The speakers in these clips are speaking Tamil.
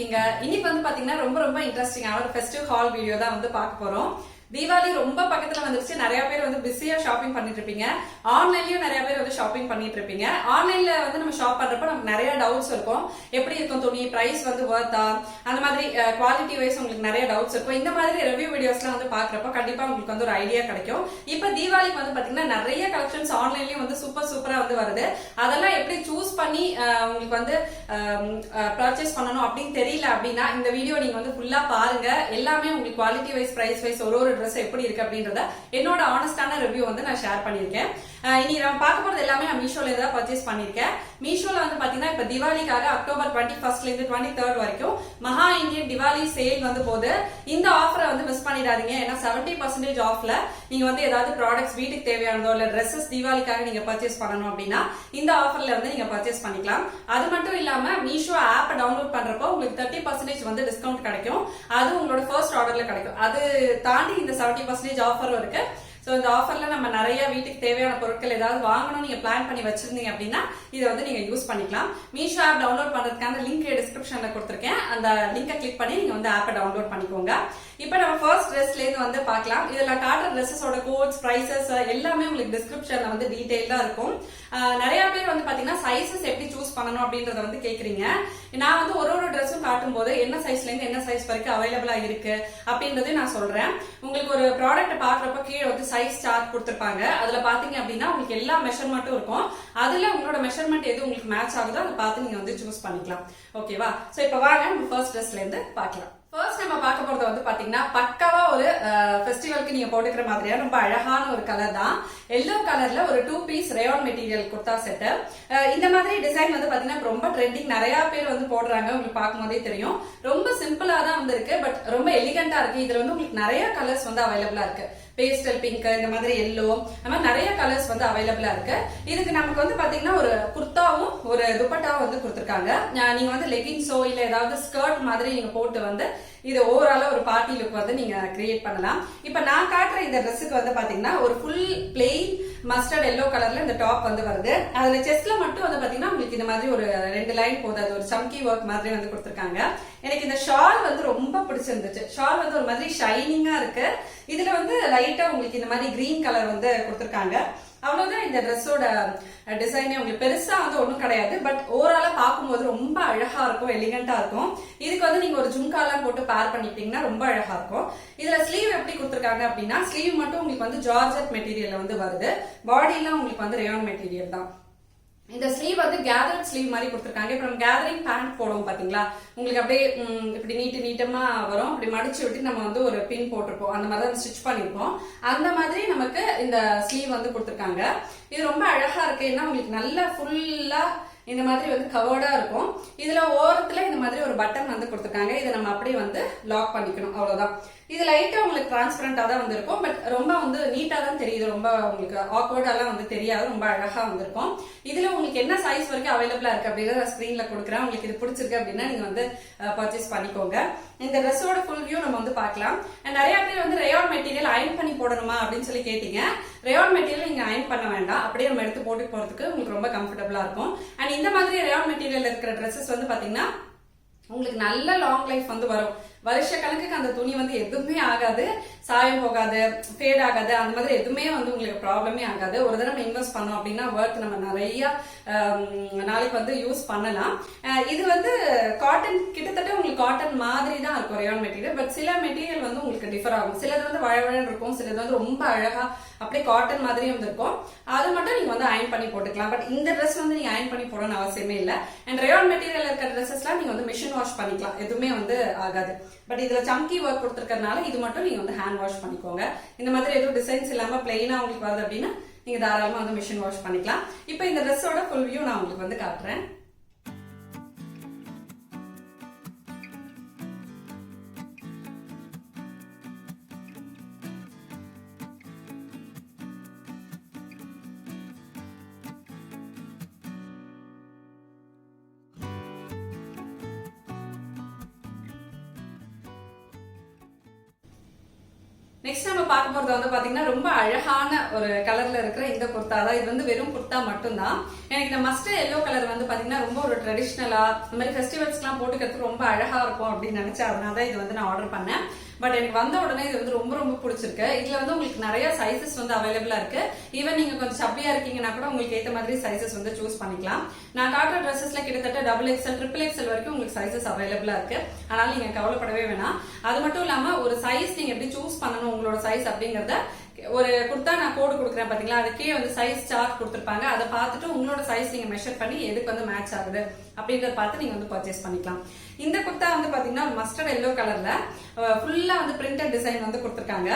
இருக்கீங்க? இன்னைக்கு வந்து பாத்தீங்கன்னா ரொம்ப ரொம்ப இன்ட்ரெஸ்டிங்கான ஒரு ஃபெஸ்டிவ் ஹால் வீடியோ தான் வந்து பார்க்க போறோம். தீபாவளி ரொம்ப பக்கத்துல வந்துருச்சு. நிறைய பேர் வந்து பிஸியா ஷாப்பிங் பண்ணிட்டு இருப்பீங்க. ஆன்லைன்லயும் நிறைய பேர் வந்து ஷாப்பிங் பண்ணிட்டு இருப்பீங்க. ஆன்லைன்ல வந்து நம்ம ஷாப் பண்றப்ப நமக்கு நிறைய டவுட்ஸ் இருக்கும். எப்படி இருக்கும் துணி, பிரைஸ் வந்து வர்த்தா, அந்த மாதிரி குவாலிட்டி வைஸ் உங்களுக்கு நிறைய டவுட்ஸ் இருக்கும். இந்த மாதிரி ரிவ்யூ வீடியோஸ்லாம் வந்து பாக்குறப்ப கண்டிப்பா உங்களுக்கு வந்து ஒரு ஐடியா கிடைக்கும். இப்ப தீபாவளிக்கு வந்து பாத்தீங்கன்னா நிறைய கலெக்ஷன்ஸ் ஆன்லைன்லயும் வந்து சூப்பரா வந்து வருது. அதெல்லாம் எப்படி சூஸ் பண்ணி உங்களுக்கு வந்து பர்ச்சேஸ் பண்ணணும் அப்படின்னு தெரியல அப்படின்னா இந்த வீடியோ நீங்க வந்து ஃபுல்லா பாருங்க. எல்லாமே உங்களுக்கு குவாலிட்டி வைஸ், பிரைஸ் வைஸ் ஒரு ட்ரெஸ் எப்படி இருக்கு அப்படின்றத என்னோட ஆனஸ்டான ரிவ்யூ வந்து நான் ஷேர் பண்ணிருக்கேன். இனி நம்ம பார்க்க போறது எல்லாமே நான் மீஷோல தான் பர்ச்சேஸ் பண்ணிருக்கேன். மீஷோல வந்து பாத்தீங்கன்னா இப்ப தீபாவளிக்காக அக்டோபர் 21st இருந்து 23rd வரைக்கும் மகா இந்தியன் திவாலி சேல் வந்து போது. இந்த ஆஃபரை வந்து மிஸ் பண்ணிடாதீங்க. ஏன்னா 70% ஆஃப்ல நீங்க வந்து ஏதாவது ப்ராடக்ட்ஸ் வீட்டுக்கு தேவையானதோ இல்ல ட்ரெஸ்ஸஸ் தீபாவளிக்காக நீங்க பர்ச்சேஸ் பண்ணணும் அப்படின்னா இந்த ஆஃபர்ல வந்து நீங்க பர்ச்சேஸ் பண்ணிக்கலாம். அது மட்டும் இல்லாம மீஷோ ஆப் டவுன்லோட் பண்றப்போ உங்களுக்கு 30% வந்து டிஸ்கவுண்ட் கிடைக்கும். அது உங்களோட ஃபர்ஸ்ட் ஆர்டர்ல கிடைக்கும். அது தாண்டி இந்த 70% ஆஃபரும் இருக்கு. சோ இந்த ஆஃபர்ல நம்ம நிறைய வீட்டுக்கு தேவையான பொருட்கள் ஏதாவது வாங்கணும் நீங்க பிளான் பண்ணி வச்சிருந்தீங்க அப்படின்னா இதை வந்து நீங்க யூஸ் பண்ணிக்கலாம். மீஷோ ஆப் டவுன்லோட் பண்றதுக்கான லிங்க் டிஸ்கிரிப்ஷன்ல கொடுத்திருக்கேன். அந்த லிங்கை கிளிக் பண்ணி நீங்க வந்து ஆப்பை டவுன்லோட் பண்ணிக்கோங்க. இப்போ நம்ம ஃபர்ஸ்ட் ட்ரெஸ்ல இருந்து வந்து பார்க்கலாம். இதுல காட்டுற ட்ரெஸ்ஸஸோட கோட்ஸ், பிரைசஸ் எல்லாமே உங்களுக்கு டிஸ்கிரிப்ஷன்ல வந்து டீடைலா இருக்கும். நிறைய பேர் வந்து பாத்தீங்கன்னா சைசஸ் எப்படி சூஸ் பண்ணணும் அப்படின்றத வந்து கேக்குறீங்க. நான் வந்து ஒரு ட்ரெஸ்ஸும் காட்டும் போது என்ன சைஸ்ல இருந்து என்ன சைஸ் வரைக்கும் அவைலபிளா இருக்கு அப்படின்றதையும் நான் சொல்றேன். உங்களுக்கு ஒரு ப்ராடக்ட் பாக்குறப்ப கீழே வந்து சைஸ் சார்ட் கொடுத்திருப்பாங்க. அதுல பாத்தீங்க அப்படின்னா உங்களுக்கு எல்லா மெஷர்மெண்ட்டும் இருக்கும். அதுல உங்களோட மெஷர்மெண்ட் எது உங்களுக்கு மேட்ச் ஆகுதோ அதை பார்த்து நீங்க வந்து சூஸ் பண்ணிக்கலாம். ஓகேவா? சோ இப்ப வாங்க நம்ம ஃபர்ஸ்ட் ட்ரெஸ்ல இருந்து பார்க்கலாம். ஃபர்ஸ்ட் நம்ம பார்க்க போறது வந்து பாத்தீங்கன்னா பக்காவா ஒரு ஃபெஸ்டிவலுக்கு நீங்க போட்டுக்கிற மாதிரியா ரொம்ப அழகான ஒரு கலர் தான். எல்லோ கலர்ல ஒரு 2 piece rayon material kurta set. இந்த மாதிரி டிசைன் வந்து பாத்தீங்கன்னா ரொம்ப ட்ரெண்டிங். நிறைய பேர் வந்து போடுறாங்க. உங்களுக்கு பார்க்கும் போதே தெரியும். ரொம்ப சிம்பிளா தான் வந்து இருக்கு. பட் ரொம்ப எலிகண்டா இருக்கு. இதுல வந்து உங்களுக்கு நிறைய கலர்ஸ் வந்து அவைலபிளா இருக்கு. பேஸ்டல் பிங்க், இந்த மாதிரி எல்லோ, அந்த மாதிரி நிறைய கலர்ஸ் வந்து அவைலபிளா இருக்கு. இதுக்கு நமக்கு வந்து பாத்தீங்கன்னா ஒரு குர்தாவும் ஒரு துப்பட்டாவும் வந்து கொடுத்திருக்காங்க. நீங்க வந்து லெகின்ஸோ இல்ல ஏதாவது ஸ்கர்ட் மாதிரி நீங்க போட்டு வந்து இது ஓவராலா ஒரு பார்ட்டி லுக் வந்து நீங்க கிரியேட் பண்ணலாம். இப்ப நான் காட்டுற இந்த ட்ரெஸ்ஸுக்கு வந்து பாத்தீங்கன்னா ஒரு ஃபுல் பிளெயின் மஸ்டர்ட் எல்லோ கலர்ல இந்த டாப் வந்து வருது. அதுல செஸ்ட்ல மட்டும் வந்து பாத்தீங்கன்னா உங்களுக்கு இந்த மாதிரி ஒரு 2 லைன் போகுது. அது ஒரு சம்கி ஒர்க் மாதிரி வந்து கொடுத்திருக்காங்க. எனக்கு இந்த ஷால் வந்து ரொம்ப பிடிச்சிருந்துச்சு. ஷால் வந்து ஒரு மாதிரி ஷைனிங்கா இருக்கு. இதுல வந்து லைட்டா உங்களுக்கு இந்த மாதிரி கிரீன் கலர் வந்து கொடுத்திருக்காங்க. அவ்வளவுதான் இந்த ட்ரெஸ்ஸோட டிசைனே. உங்களுக்கு பெருசா வந்து ஒண்ணும் கிடையாது. பட் ஓவராலா பார்க்கும்போது ரொம்ப அழகா இருக்கும், எலிகண்டா இருக்கும். இதுக்கு வந்து நீங்க ஒரு ஜும்காலாம் போட்டு பேர் பண்ணிட்டீங்கன்னா ரொம்ப அழகா இருக்கும். இதுல ஸ்லீவ் எப்படி கொடுத்திருக்காங்க அப்படின்னா ஸ்லீவ் மட்டும் உங்களுக்கு வந்து ஜார்ஜெட் மெட்டீரியல் வந்து வருது. பாடிலாம் உங்களுக்கு வந்து ரேயான் மெட்டீரியல் தான். இந்த ஸ்லீவ் வந்து கேதரிங் ஸ்லீவ் மாதிரி கொடுத்திருக்காங்க. இப்ப நம்ம கேதரிங் பேண்ட் போடுவோம் பாத்தீங்களா, உங்களுக்கு அப்படியே இப்படி நீட்டமா வரும். அப்படி மடிச்சு விட்டு நம்ம வந்து ஒரு பின் போட்டிருப்போம். அந்த மாதிரி தான் ஸ்டிச் பண்ணிருப்போம். அந்த மாதிரி நமக்கு இந்த ஸ்லீவ் வந்து கொடுத்திருக்காங்க. இது ரொம்ப அழகா இருக்கு. ஏன்னா உங்களுக்கு நல்ல ஃபுல்லா இந்த மாதிரி வந்து கவர்டா இருக்கும். இதுல ஓரத்துல இந்த மாதிரி ஒரு பட்டன் வந்து கொடுத்திருக்காங்க. இதை நம்ம அப்படியே வந்து லாக் பண்ணிக்கணும். அவ்வளவுதான். இது லைட்டா உங்களுக்கு டிரான்ஸ்பரண்டா தான் வந்து இருக்கும். பட் ரொம்ப வந்து நீட்டா தான் தெரியுது. ரொம்ப உங்களுக்கு ஆக்வர்டாலாம் வந்து தெரியாது. ரொம்ப அழகா வந்திருக்கும். இதுல உங்களுக்கு என்ன சைஸ் வரைக்கும் அவைலபிளா இருக்கு அப்படின்றத ஸ்கிரீன்ல கொடுக்குறேன். உங்களுக்கு இது பிடிச்சிருக்கு அப்படின்னா நீங்க வந்து பர்ச்சேஸ் பண்ணிக்கோங்க. இந்த ட்ரெஸ்ஸோட ஃபுல் வியூ நம்ம வந்து பார்க்கலாம். நிறைய பேர் வந்து ரேயான் மெட்டீரியல் அயன் பண்ணி போடணுமா அப்படின்னு சொல்லி கேட்டீங்க. ரேயான் மெட்டீரியல் நீங்க அயன் பண்ண வேண்டாம். அப்படியே நம்ம எடுத்து போட்டு போறதுக்கு உங்களுக்கு ரொம்ப கம்ஃபர்டபுளா இருக்கும். அண்ட் இந்த மாதிரி ரேயான் மெட்டீரியல் இருக்கிற ட்ரெஸ்ஸஸ் வந்து பாத்தீங்கன்னா உங்களுக்கு நல்ல லாங் லைஃப் வந்து வரும். வருஷ கணக்குக்கு அந்த துணி வந்து எதுவுமே ஆகாது, சாயம் போகாது, ஃபேட் ஆகாது. அந்த மாதிரி எதுவுமே வந்து உங்களுக்கு ப்ராப்ளமே ஆகாது. ஒரு தடவை இன்வெஸ்ட் பண்ணோம் அப்படின்னா ஒர்க் நம்ம நிறைய நாளைக்கு வந்து யூஸ் பண்ணலாம். இது வந்து காட்டன், கிட்டத்தட்ட உங்களுக்கு காட்டன் மாதிரி தான் இருக்கும் ரேயான் மெட்டீரியல். பட் சில மெட்டீரியல் வந்து உங்களுக்கு டிஃபர் ஆகும். சிலது வந்து வழவழன்னு இருக்கும், சிலது வந்து ரொம்ப அழகா அப்படியே காட்டன் மாதிரியும் இருக்கும். அது மட்டும் நீங்க வந்து அயன் பண்ணி போட்டுக்கலாம். பட் இந்த ட்ரெஸ் வந்து நீங்க அயன் பண்ணி போடணும்னு அவசியமே இல்லை. அண்ட் ரேயான் மெட்டீரியல் இருக்கிற ட்ரெஸ்ஸஸ்லாம் நீங்க வந்து மிஷின் வாஷ் பண்ணிக்கலாம். எதுவுமே வந்து ஆகாது. பட் இதுல சம்கி ஒர்க் கொடுத்திருக்கறனால இது மட்டும் நீங்க வந்து ஹேண்ட் வாஷ் பண்ணிக்கோங்க. இந்த மாதிரி எதுவும் டிசைன்ஸ் இல்லாம பிளைனா உங்களுக்கு வருது அப்படின்னா நீங்க தாராளமா வந்து மிஷின் வாஷ் பண்ணிக்கலாம். இப்போ இந்த ட்ரெஸ்ஸோட ஃபுல் வியூ நான் உங்களுக்கு வந்து காட்டுறேன். நெக்ஸ்ட் நம்ம பார்க்க போறது வந்து பாத்தீங்கன்னா ரொம்ப அழகான ஒரு கலர்ல இருக்கிற இந்த குர்தா தான். இது வந்து வெறும் குர்தா மட்டும்தான். எனக்கு இந்த மஸ்டர்ட் எல்லோ கலர் வந்து பாத்தீங்கன்னா ரொம்ப ஒரு ட்ரெடிஷ்னலா இந்த மாதிரி ஃபெஸ்டிவல்ஸ்க்கு எல்லாம் போட்டுக்கிறதுக்கு ரொம்ப அழகா இருக்கும் அப்படின்னு நினைச்சேன். அதனால தான் இது வந்து நான் ஆர்டர் பண்ணேன். பட் எனக்கு வந்த உடனே இது வந்து ரொம்ப ரொம்ப பிடிச்சிருக்கு. இதுல வந்து உங்களுக்கு நிறைய சைசஸ் வந்து அவைலபிளா இருக்கு. ஈவன் நீங்க கொஞ்சம் சப்பியா இருக்கீங்கன்னா கூட உங்களுக்கு ஏத்த மாதிரி சைசஸ் வந்து சூஸ் பண்ணிக்கலாம். நான் காட்டுற ட்ரெஸ்ஸஸ்ல கிட்டத்தட்ட XXL, XXL வரைக்கும் உங்களுக்கு சைசஸ் அவைலபிளா இருக்கு. அதனால நீங்க கவலைப்படவே வேணாம். அது மட்டும் இல்லாம ஒரு சைஸ் நீங்க எப்படி சூஸ் பண்ணணும் உங்களோட சைஸ் அப்படிங்கறத ஒரு குர்தா நான் கோடு கொடுக்குறேன் பாத்தீங்களா, அது கீழே வந்து சைஸ் சார்ட் கொடுத்துருப்பாங்க. அதை பார்த்துட்டு உங்களோட சைஸ் நீங்க மெஷர் பண்ணி எதுக்கு வந்து மேட்ச் ஆகுது அப்படின்றத பார்த்து நீங்க வந்து பர்ச்சேஸ் பண்ணிக்கலாம். இந்த குர்தா வந்து பாத்தீங்கன்னா மஸ்டர்ட் எல்லோ கலர்ல ஃபுல்லா வந்து பிரிண்டட் டிசைன் வந்து கொடுத்துருக்காங்க.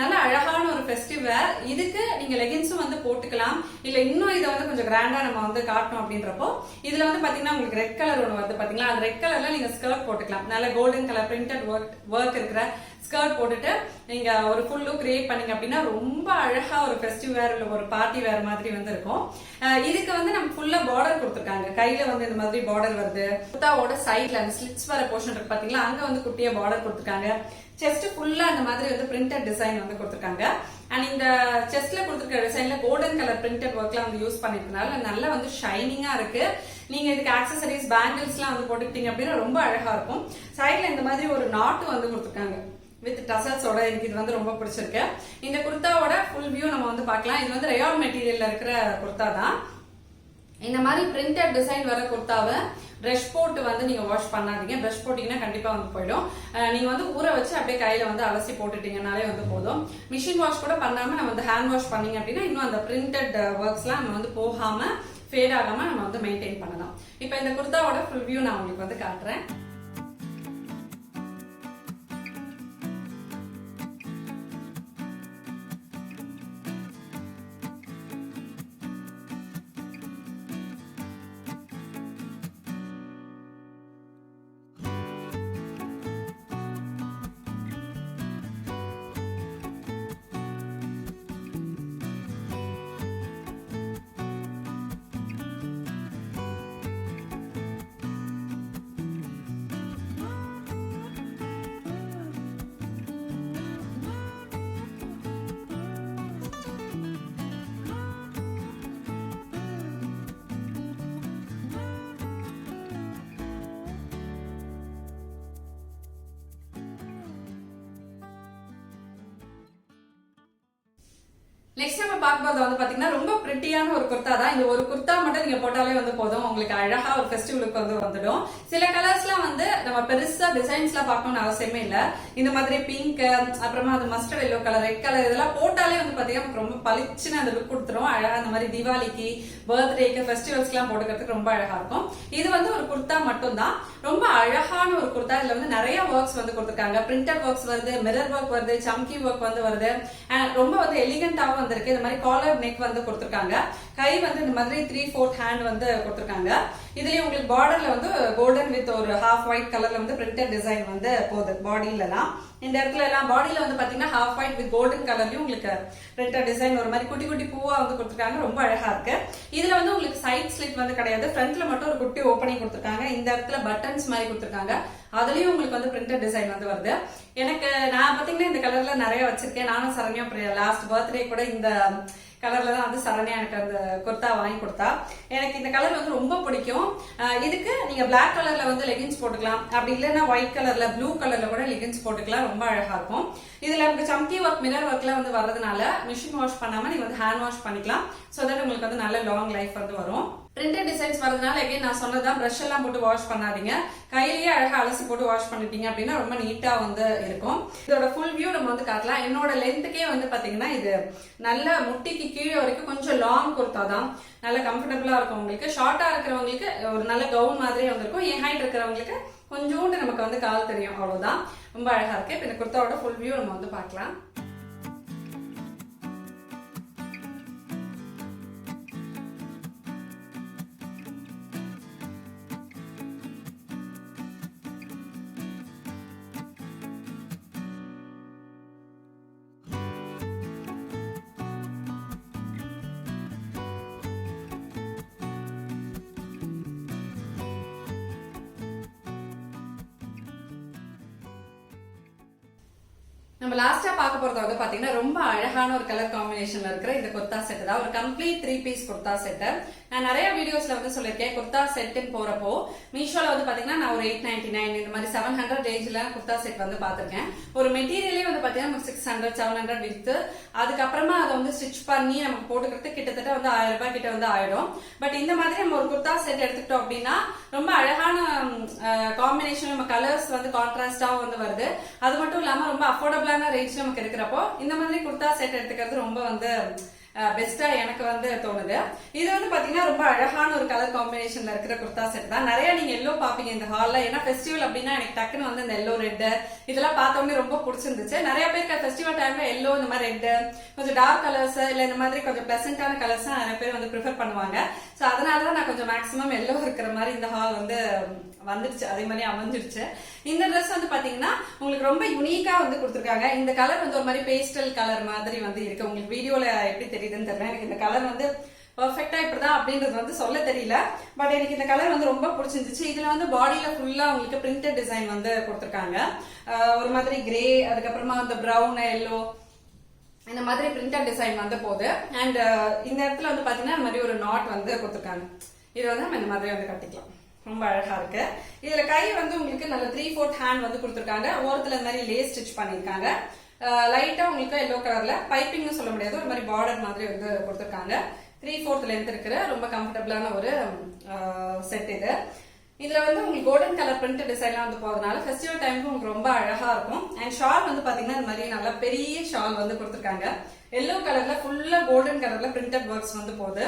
நல்ல அழகான ஒரு ஃபெஸ்டிவ் வேர். இதுக்கு நீங்க லெகின்ஸும் வந்து போட்டுக்கலாம். இல்ல இன்னும் இதை வந்து கொஞ்சம் கிராண்டா நம்ம வந்து காட்டணும் அப்படின்றப்போ இதுல வந்து பாத்தீங்கன்னா உங்களுக்கு ரெட் கலர் ஒன்று வருது பாத்தீங்களா, அந்த ரெட் கலர்ல நீங்க ஸ்கர்ட் போட்டுக்கலாம். நல்ல கோல்டன் கலர் பிரிண்டட் ஒர்க் இருக்கிற ஸ்கர்ட் போட்டுட்டு நீங்க ஒரு ஃபுல் லுக் கிரியேட் பண்ணீங்க அப்படின்னா ரொம்ப அழகா ஒரு ஃபெஸ்டிவ் வேர் இல்ல ஒரு பார்ட்டி வேர் மாதிரி வந்து இருக்கும். இதுக்கு வந்து நம்ம ஃபுல்லா பார்டர் கொடுத்துருக்காங்க. கையில வந்து இந்த மாதிரி பார்டர் வருது. குர்தாவோட சைட்ல அந்த ஸ்லிட்ஸ் வர போர்ஷன் இருக்கு பாத்தீங்களா, அங்க வந்து குட்டியா பார்டர் கொடுத்துருக்காங்க. செஸ்ட் ஃபுல்லா அந்த மாதிரி வந்து பிரிண்டட் டிசைன் வந்து கொடுத்துருக்காங்க. அண்ட் இந்த செஸ்ட்ல கொடுத்துருக்க டிசைன்ல கோல்டன் கலர் பிரிண்டட் ஒர்க்லாம் வந்து யூஸ் பண்ணிருக்கனால நல்லா வந்து ஷைனிங்கா இருக்கு. நீங்க இதுக்கு ஆக்சசரிஸ் பேங்கிள்ஸ் எல்லாம் வந்து போட்டுக்கிட்டீங்க அப்படின்னா ரொம்ப அழகா இருக்கும். சைட்ல இந்த மாதிரி ஒரு நாட்டு வந்து கொடுத்துருக்காங்க வித் டசல்ஸோட. எனக்கு இது வந்து ரொம்ப பிடிச்சிருக்கு. இந்த குர்தாவோட ஃபுல் வியூ நம்ம வந்து பார்க்கலாம். இது வந்து ரயான் மெட்டீரியல்ல இருக்கிற குர்தா தான். இந்த மாதிரி பிரிண்டட் டிசைன் வர குர்தாவை பிரஷ் போட்டு வந்து நீங்க வாஷ் பண்ணாதீங்க. பிரஷ் போட்டீங்கன்னா கண்டிப்பா வந்து போயிடும். நீங்க வந்து ஊற வச்சு அப்படியே கையில வந்து அலசி போட்டுட்டீங்கனாலே வந்து போதும். மிஷின் வாஷ் கூட பண்ணாம நம்ம வந்து ஹேண்ட் வாஷ் பண்ணீங்க அப்படின்னா இன்னும் அந்த பிரிண்டட் ஒர்க்ஸ் எல்லாம் நம்ம வந்து போகாம ஃபேட் ஆகாம நம்ம வந்து மெயின்டைன் பண்ணலாம். இப்ப இந்த குர்தாவோட ஃபுல் வியூ நான் உங்களுக்கு வந்து காட்டுறேன். நெக்ஸ்ட் நம்ம பார்க்கும்போது வந்து பாத்தீங்கன்னா ரொம்ப பிரிட்டியான ஒரு குர்தா தான். இந்த ஒரு குர்தா மட்டும் நீங்க போட்டாலே வந்து போதும், உங்களுக்கு அழகா ஒரு ஃபெஸ்டிவலுக்கு வந்து வந்துடும். சில கலர்ஸ்லாம் வந்து நம்ம பெருசா டிசைன்ஸ்லாம் பார்க்கணும்னு அவசியமே இல்ல. இந்த மாதிரி பிங்க், அப்புறமா அது mustard yellow colour, red colour இதெல்லாம் போட்டாலே வந்து பாத்தீங்கன்னா ரொம்ப பளிச்சுன்னு அந்த லுக் கொடுத்துரும். அழகா இந்த மாதிரி தீபாவளிக்கு, பர்த்டேக்கு, ஃபெஸ்டிவல்ஸ்க்கு எல்லாம் போட்டுக்கிறதுக்கு ரொம்ப அழகா இருக்கும். இது வந்து ஒரு குர்தா மட்டும் தான். ரொம்ப அழகான ஒரு குர்தா. இதுல வந்து நிறைய ஒர்க்ஸ் வந்து கொடுத்துருக்காங்க. பிரிண்டட் ஒர்க்ஸ் வருது, மிரர் ஒர்க் வருது, சம்கி ஒர்க் வந்து வருது. ரொம்ப வந்து எலிகண்டாவும் வந்திருக்கு. இந்த மாதிரி காலர் நெக் வந்து கொடுத்துருக்காங்க. கை வந்து இந்த மாதிரி 3/4 ஹேண்ட் வந்து கொடுத்துருக்காங்க. இதுலயும் உங்களுக்கு பார்டர்ல வந்து கோல்டன் வித் ஒரு ஹாஃப் ஒயிட் கலர்ல வந்து பிரிண்டட் டிசைன் வந்து போகுது பாடியில எல்லாம். இந்த இடத்துல எல்லாம் பாடியில வந்து பாத்தீங்கன்னா ஹாஃப் ஒயிட் வித் கோல்டன் கலர்லயும் உங்களுக்கு பிரிண்டட் டிசைன் ஒரு மாதிரி குட்டி குட்டி பூவா வந்து கொடுத்துருக்காங்க. ரொம்ப அழகா இருக்கு. இதுல வந்து உங்களுக்கு சைட் ஸ்லிட் வந்து கிடையாது. ஃப்ரண்ட்ல மட்டும் ஒரு குட்டி ஓப்பனிங் கொடுத்துருக்காங்க. இந்த இடத்துல பட்டன்ஸ் மாதிரி கொடுத்துருக்காங்க. அதுலயும் உங்களுக்கு வந்து பிரிண்டட் டிசைன் வந்து வருது. எனக்கு நான் பாத்தீங்கன்னா இந்த கலர்ல நிறைய வச்சிருக்கேன். நானும் சரண்யா லாஸ்ட் பர்த்டே கூட இந்த கலர்ல தான் வந்து சரண்யா எனக்கு அந்த குர்தா வாங்கி கொடுத்தா. எனக்கு இந்த கலர் வந்து ரொம்ப பிடிக்கும். இதுக்கு நீங்க பிளாக் கலர்ல வந்து லெகின்ஸ் போட்டுக்கலாம். அப்படி இல்லைன்னா ஒயிட் கலர்ல, ப்ளூ கலர்ல கூட லெகின்ஸ் போட்டுக்கலாம். ரொம்ப அழகா இருக்கும். இதுல உங்களுக்கு சம்கி ஒர்க், மிரர் ஒர்க்ல வந்து வர்றதுனால மிஷின் வாஷ் பண்ணாம நீங்க வந்து ஹேண்ட் வாஷ் பண்ணிக்கலாம். சோ தட் உங்களுக்கு வந்து நல்ல லாங் லைஃப் வந்து வரும். பிரிண்டட் டிசைன்ஸ் வரதுனால எகைன் நான் சொன்னதான் பிரஷ் எல்லாம் போட்டு வாஷ் பண்ணாதீங்க. கையிலேயே அழகா அலசி போட்டு வாஷ் பண்ணிட்டீங்க அப்படின்னா ரொம்ப நீட்டா வந்து இருக்கும். இதோட ஃபுல் வியூ நம்ம வந்து காட்டலாம். என்னோட லென்த்துக்கே வந்து பாத்தீங்கன்னா இது நல்ல முட்டிக்கு கீழே வரைக்கும் கொஞ்சம் லாங் குர்தா தான். நல்ல கம்ஃபர்டபுளா இருக்கும். உங்களுக்கு ஷார்ட்டா இருக்கிறவங்களுக்கு ஒரு நல்ல கவுன் மாதிரி வந்திருக்கும். என் ஹைட் இருக்கிறவங்களுக்கு கொஞ்சோண்டு நமக்கு வந்து கால் தெரியும், அவ்வளவுதான். ரொம்ப அழகா இருக்கு. இப்ப இந்த குர்தாவோட ஃபுல் வியூ நம்ம வந்து பார்க்கலாம். நம்ம லாஸ்டா பார்க்க போறது வந்து பாத்தீங்கன்னா ரொம்ப அழகான ஒரு கலர் காம்பினேஷன்ல இருக்கிற இந்த குர்தா செட் தான். ஒரு கம்ப்ளீட் 3 பீஸ் குர்தா செட். நான் நிறைய வீடியோஸ்ல வந்து சொல்லிருக்கேன், குர்தா செட்னு போறப்போ மீஷோல வந்து பாத்தீங்கன்னா நான் ஒரு 899 இந்த மாதிரி 700 ரேஞ்ச்ல குர்தா செட் வந்து பாத்திருக்கேன். ஒரு மெட்டீரியலே வந்து பாத்தீங்கன்னா 600 700 வித்து, அதுக்கப்புறமா அதை வந்து ஸ்டிச் பண்ணி நமக்கு போட்டுக்கிறது கிட்டத்தட்ட வந்து 1000 ரூபாய் கிட்ட வந்து ஆயிடும். பட் இந்த மாதிரி நம்ம ஒரு குர்தா செட் எடுத்துக்கிட்டோம் அப்படின்னா ரொம்ப அழகான காம்பினேஷன், நம்ம கலர்ஸ் வந்து கான்ட்ராஸ்டாவும் வந்து வருது. அது மட்டும் இல்லாம ரொம்ப அஃபோர்டபிளான ரேட்ஸ் நமக்கு இருக்கிறப்போ இந்த மாதிரி குர்தா செட் எடுத்துக்கிறது ரொம்ப வந்து பெஸ்டா எனக்கு வந்து தோணுது. இது வந்து பாத்தீங்கன்னா ரொம்ப அழகான ஒரு கலர் காம்பினேஷன்ல இருக்கிற குர்தா செட் தான். நிறைய நீங்க எல்லோ பாப்பீங்க இந்த ஹால்ல. ஏன்னா ஃபெஸ்டிவல் அப்படின்னா எனக்கு டக்குன்னு வந்து இந்த எல்லோ ரெட் இதெல்லாம் பார்த்தோன்னே ரொம்ப பிடிச்சிருந்துச்சு. நிறைய பேருக்கு ஃபெஸ்டிவல் டைம்ல எல்லோ இந்த மாதிரி ரெட் கொஞ்சம் டார்க் கலர்ஸ் இல்ல இந்த மாதிரி கொஞ்சம் பிளசன்டான கலர்ஸ் நிறைய பேர் வந்து ப்ரிஃபர் பண்ணுவாங்க. சோ அதனாலதான் நான் கொஞ்சம் மேக்ஸிமம் எல்லோ இருக்கிற மாதிரி இந்த ஹால் வந்து வந்துடுச்சு, அதே மாதிரி அமைஞ்சிருச்சு. இந்த ட்ரெஸ் வந்து பாத்தீங்கன்னா உங்களுக்கு ரொம்ப யூனிக்கா வந்து கொடுத்துருக்காங்க. இந்த கலர் வந்து ஒரு மாதிரி பேஸ்டல் கலர் மாதிரி வந்து இருக்கு. உங்களுக்கு வீடியோல எப்படி தெரியுதுன்னு தெரியல, எனக்கு இந்த கலர் வந்து பெர்ஃபெக்டா இப்படிதான் அப்படின்றது வந்து சொல்ல தெரியல. பட் எனக்கு இந்த கலர் வந்து ரொம்ப பிடிச்சிருந்துச்சு. இதுல வந்து பாடியில ஃபுல்லா உங்களுக்கு பிரிண்டட் டிசைன் வந்து கொடுத்துருக்காங்க. ஒரு மாதிரி கிரே, அதுக்கப்புறமா வந்து பிரவுன், எல்லோ இந்த மாதிரி பிரிண்டட் டிசைன் வந்து போகுது. அண்ட் இந்த இடத்துல வந்து பாத்தீங்கன்னா இந்த மாதிரி ஒரு நாட் வந்து கொடுத்துருக்காங்க. இது வந்து நம்ம இந்த மாதிரி வந்து கட்டிக்கலாம், ரொம்ப அழகா இருக்கு. இதுல கை வந்து உங்களுக்கு நல்ல 3/4 ஹேண்ட் வந்து கொடுத்துருக்காங்க. ஓரத்துல இந்த மாதிரி லேஸ் ஸ்டிச் பண்ணிருக்காங்க. லைட்டா உங்களுக்கு எல்லோ கலர்ல பைப்பிங்னு சொல்ல முடியாது, ஒரு மாதிரி பார்டர் மாதிரி வந்து கொடுத்துருக்காங்க. 3/4 லென்த் இருக்கிற ரொம்ப கம்ஃபர்டபுளான ஒரு செட் இது. இதுல வந்து உங்களுக்கு கோல்டன் கலர் பிரிண்ட் டிசைன்லாம் வந்து போறதுனால ஃபெஸ்டிவல் டைமுக்கு உங்களுக்கு ரொம்ப அழகா இருக்கும். அண்ட் ஷால் வந்து பாத்தீங்கன்னா இந்த மாதிரி நல்ல பெரிய ஷால் வந்து கொடுத்துருக்காங்க. எல்லோ கலர்ல ஃபுல்லா கோல்டன் கலர்ல பிரிண்டட் ஒர்க்ஸ் வந்து போகுது.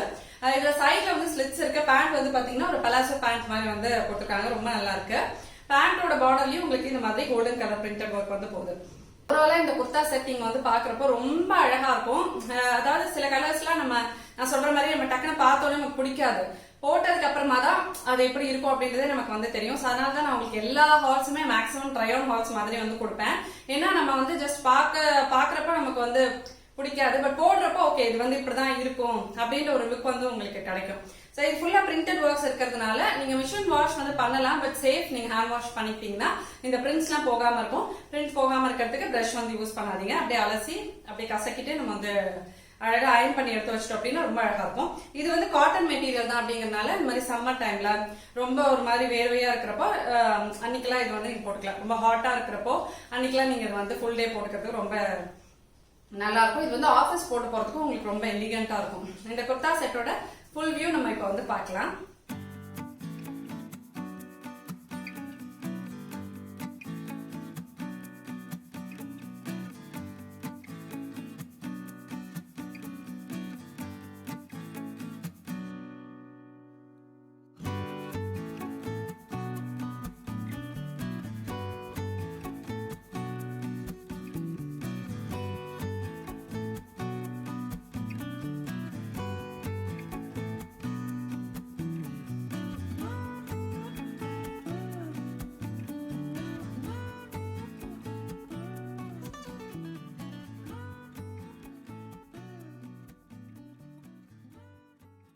இதுல சைட்ல வந்து ஸ்லிட்ஸ் இருக்கு. பேண்ட் வந்து பாத்தீங்கன்னா ஒரு பலாசோ பேண்ட் மாதிரி வந்து போட்டிருக்காங்க, ரொம்ப நல்லா இருக்கு. பேண்டோட பார்டர்லயும் உங்களுக்கு இந்த மாதிரி கோல்டன் கலர் பிரிண்டட் ஒர்க் வந்து போகுது. ஓவராலா இந்த குர்தா செட்டிங் வந்து பாக்குறப்போ ரொம்ப அழகா இருக்கும். அதாவது சில கலர்ஸ் எல்லாம் நான் சொல்ற மாதிரி நம்ம டக்குன்னு பார்த்தோன்னே நமக்கு பிடிக்காது, போட்டதுக்கு அப்புறமா தான் அது எப்படி இருக்கும் அப்படின்றதே நமக்கு வந்து தெரியும். அதனாலதான் நான் உங்களுக்கு எல்லா ஹால்ஸுமே மேக்ஸிமம் ட்ரை ஆன் ஹால்ஸ் மாதிரி வந்து கொடுப்பேன். ஏன்னா நம்ம வந்து ஜஸ்ட் பாக்குறப்ப நமக்கு வந்து பிடிக்காது, பட் போடுறப்ப ஓகே இது வந்து இப்படிதான் இருக்கும் அப்படின்ற ஒரு லுக் வந்து உங்களுக்கு கிடைக்கும். சோ இது ஃபுல்லா பிரிண்டட் ஒர்க்ஸ் இருக்கிறதுனால நீங்க மிஷின் வாஷ் வந்து பண்ணலாம், பட் சேஃப். நீங்க ஹேண்ட் வாஷ் பண்ணிட்டீங்கன்னா இந்த பிரிண்ட்ஸ் எல்லாம் போகாம இருக்கும். பிரிண்ட் போகாம இருக்கிறதுக்கு பிரஷ் வந்து யூஸ் பண்ணாதீங்க. அப்படியே அலசி அப்படியே கசக்கிட்டு நம்ம வந்து அழகா அயன் பண்ணி எடுத்து வச்சிட்டோம் அப்படின்னா ரொம்ப அழகா இருக்கும். இது வந்து காட்டன் மெட்டீரியல் தான் அப்படிங்கறதுனால இந்த மாதிரி சம்மர் டைம்ல ரொம்ப ஒரு மாதிரி வேர்வையா இருக்கிறப்போ அன்னைக்கெல்லாம் இது வந்து நீங்க போட்டுக்கலாம். ரொம்ப ஹாட்டா இருக்கிறப்போ அன்னைக்கெல்லாம் நீங்க இது வந்து ஃபுல் டே போட்டுக்கிறதுக்கு ரொம்ப நல்லா இருக்கும். இது வந்து ஆஃபீஸ் போட்டு போறதுக்கும் உங்களுக்கு ரொம்ப எலிகண்டா இருக்கும். இந்த குர்தா செட்டோட ஃபுல் வியூ நம்ம இப்ப வந்து பார்க்கலாம்.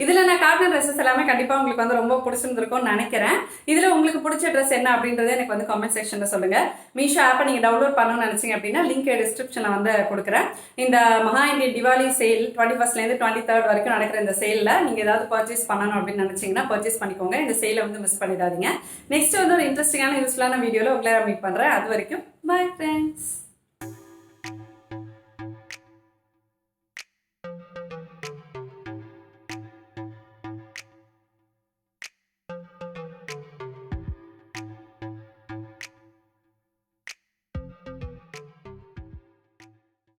இதுல நான் காட்டின ட்ரெஸ்ஸஸ் எல்லாமே கண்டிப்பா உங்களுக்கு வந்து ரொம்ப பிடிச்சிருந்திருக்கும்னு நினைக்கிறேன். இதுல உங்களுக்கு பிடிச்ச ட்ரெஸ் என்ன அப்படின்றத எனக்கு வந்து கமெண்ட் செக்ஷன்ல சொல்லுங்க. மீஷோ ஆப்பை நீங்க டவுன்லோட் பண்ணணும்னு நினைச்சீங்க அப்படின்னா லிங்க் டிஸ்கிரிப்ஷன்ல வந்து கொடுக்குறேன். இந்த மகா இந்தியன் திவாலி சேல் 21st இருந்து 23rd வரைக்கும் நடக்கிற இந்த சேல்ல நீங்க ஏதாவது பர்ச்சேஸ் பண்ணணும் அப்படின்னு நினைச்சீங்கன்னா பர்ச்சேஸ் பண்ணிக்கோங்க. இந்த சேலை வந்து மிஸ் பண்ணிடாதீங்க. நெக்ஸ்ட் வந்து ஒரு இன்ட்ரெஸ்டிங்கான யூஸ்ஃபுல்லான வீடியோல உங்களை மீட் பண்றேன். அது வரைக்கும் பை ஃப்ரெண்ட்ஸ்.